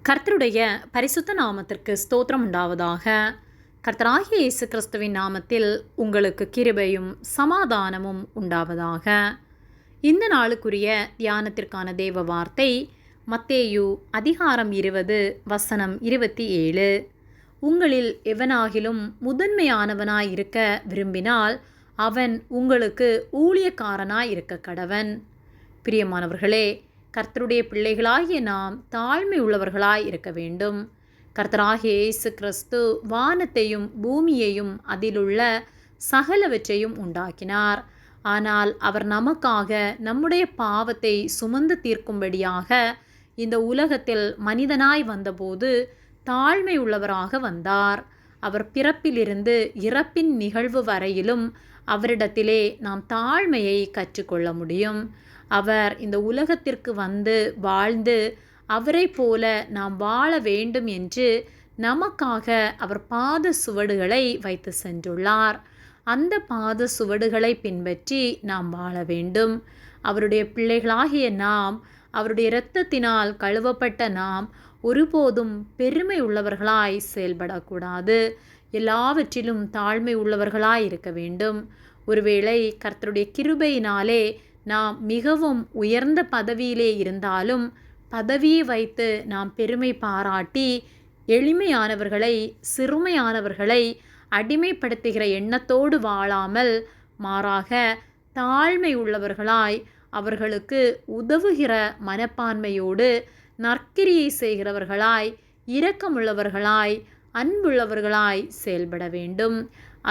கர்த்தருடைய பரிசுத்த நாமத்திற்கு ஸ்தோத்திரம் உண்டாவதாக. கர்த்தராகிய இயேசு கிறிஸ்துவின் நாமத்தில் உங்களுக்கு கிருபையும் சமாதானமும் உண்டாவதாக. இந்த நாளுக்குரிய தியானத்திற்கான தேவ வார்த்தை மத்தேயு அதிகாரம் 20 வசனம் 27. உங்களில் எவனாகிலும் முதன்மையானவனாயிருக்க விரும்பினால் அவன் உங்களுக்கு ஊழியக்காரனாயிருக்க கடவன். பிரியமானவர்களே, கர்த்தருடைய பிள்ளைகளாகிய நாம் தாழ்மை உள்ளவர்களாய் இருக்க வேண்டும். கர்த்தராகிய இயேசு கிறிஸ்து வானத்தையும் பூமியையும் அதிலுள்ள சகலவற்றையும் உண்டாக்கினார். ஆனால் அவர் நமக்காக நம்முடைய பாவத்தை சுமந்து தீர்க்கும்படியாக இந்த உலகத்தில் மனிதனாய் வந்தபோது தாழ்மை உள்ளவராக வந்தார். அவர் பிறப்பிலிருந்து இறப்பின் நிகழ்வு வரையிலும் அவரிடத்திலே நாம் தாழ்மையை கற்றுக்கொள்ள முடியும். அவர் இந்த உலகத்திற்கு வந்து வாழ்ந்து அவரை போல நாம் வாழ வேண்டும் என்று நமக்காக அவர் பாத சுவடுகளை வைத்து சென்றுள்ளார். அந்த பாத சுவடுகளை பின்பற்றி நாம் வாழ வேண்டும். அவருடைய பிள்ளைகளாகிய நாம், அவருடைய இரத்தத்தினால் கழுவப்பட்ட நாம் ஒருபோதும் பெருமை உள்ளவர்களாய் செயல்படக்கூடாது. எல்லாவற்றிலும் தாழ்மை உள்ளவர்களாய் இருக்க வேண்டும். ஒருவேளை கர்த்தருடைய கிருபையினாலே நாம் மிகவும் உயர்ந்த பதவியிலே இருந்தாலும் பதவியை வைத்து நாம் பெருமை பாராட்டி எளிமையானவர்களை, சிறுமையானவர்களை அடிமைப்படுத்துகிற எண்ணத்தோடு வாழாமல் மாறாக தாழ்மை உள்ளவர்களாய், அவர்களுக்கு உதவுகிற மனப்பான்மையோடு நற்கிரியை செய்கிறவர்களாய், இரக்கமுள்ளவர்களாய், அன்புள்ளவர்களாய் செயல்பட வேண்டும்.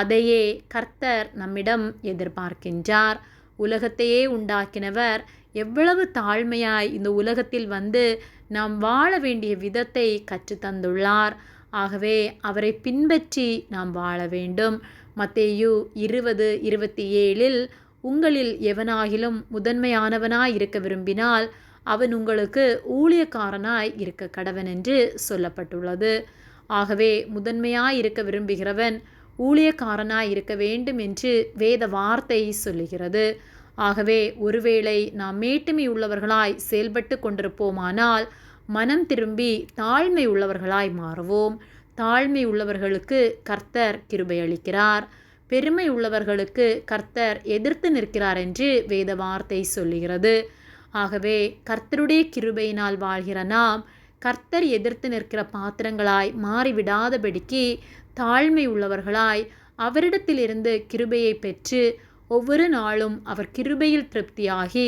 அதையே கர்த்தர் நம்மிடம் எதிர்பார்க்கின்றார். உலகத்தையே உண்டாக்கினவர் எவ்வளவு தாழ்மையாய் இந்த உலகத்தில் வந்து நாம் வாழ வேண்டிய விதத்தை கற்றுத்தந்துள்ளார். ஆகவே அவரை பின்பற்றி நாம் வாழ வேண்டும். மத்தேயு 20:27 உங்களில் எவனாகிலும் முதன்மையானவனாய் இருக்க விரும்பினால் அவன் உங்களுக்கு ஊழியக்காரனாய் இருக்க கடவன் என்று சொல்லப்பட்டுள்ளது. ஆகவே முதன்மையாய் இருக்க விரும்புகிறவன் ஊழியக்காரனாய் இருக்க வேண்டும் என்று வேத வார்த்தை சொல்லுகிறது. ஆகவே ஒருவேளை நாம் மேட்டுமை உள்ளவர்களாய் செயல்பட்டு கொண்டிருப்போமானால் மனம் திரும்பி தாழ்மை உள்ளவர்களாய் மாறுவோம். தாழ்மை உள்ளவர்களுக்கு கர்த்தர் கிருபை அளிக்கிறார். பெருமை உள்ளவர்களுக்கு கர்த்தர் எதிர்த்து நிற்கிறார் என்று வேத வார்த்தை சொல்லுகிறது. ஆகவே கர்த்தருடைய கிருபையினால் வாழ்கிற நாம் கர்த்தர் எதிர்த்து நிற்கிற பாத்திரங்களாய் மாறிவிடாதபடிக்கு தாழ்மை உள்ளவர்களாய் அவரிடத்திலிருந்து கிருபையை பெற்று ஒவ்வொரு நாளும் அவர் கிருபையில் திருப்தியாகி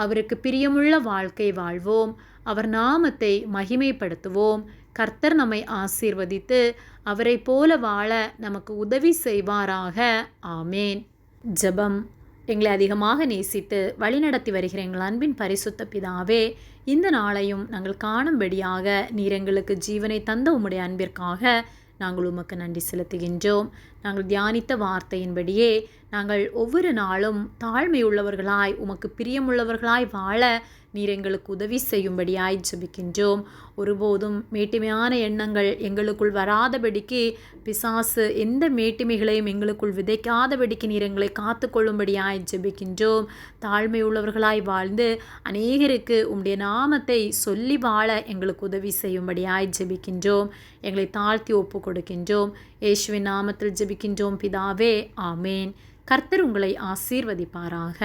அவருக்கு பிரியமுள்ள வாழ்க்கை வாழ்வோம். அவர் நாமத்தை மகிமைப்படுத்துவோம். கர்த்தர் நம்மை ஆசீர்வதித்து அவரை போல வாழ நமக்கு உதவி செய்வாராக. ஆமேன். ஜெபம். எங்களை அதிகமாக நேசித்து வழிநடத்தி வருகிற எங்கள் அன்பின் பரிசுத்த பிதாவே, இந்த நாளையும் நாங்கள் காணும்படியாக நீர் எங்களுக்கு ஜீவனை தந்த உம்முடைய அன்பிற்காக நாங்கள் உமக்கு நன்றி செலுத்துகின்றோம். நாங்கள் தியானித்த வார்த்தையின்படியே நாங்கள் ஒவ்வொரு நாளும் தாழ்மை உள்ளவர்களாய் உமக்கு பிரியமுள்ளவர்களாய் வாழ நீர் எங்களுக்கு உதவி செய்யும்படியாய் ஜெபிக்கின்றோம். ஒருபோதும் மேட்டிமையான எண்ணங்கள் எங்களுக்குள் வராதபடிக்கு, பிசாசு எந்த மேட்டிமைகளையும் எங்களுக்குள் விதைக்காதபடிக்கு நீர் எங்களை காத்து கொள்ளும்படியாய் ஜெபிக்கின்றோம். தாழ்மை உள்ளவர்களாய் வாழ்ந்து அநேகருக்கு உம்முடைய நாமத்தை சொல்லி வாழ எங்களுக்கு உதவி செய்யும்படியாய் ஜெபிக்கின்றோம். எங்களை தாழ்த்தி ஒப்பு கொடுக்கின்றோம். இயேசுவின் நாமத்தில் ஜெபிக்கின்றோம் பிதாவே. ஆமேன். கர்த்தர் உங்களை ஆசீர்வதிப்பாராக.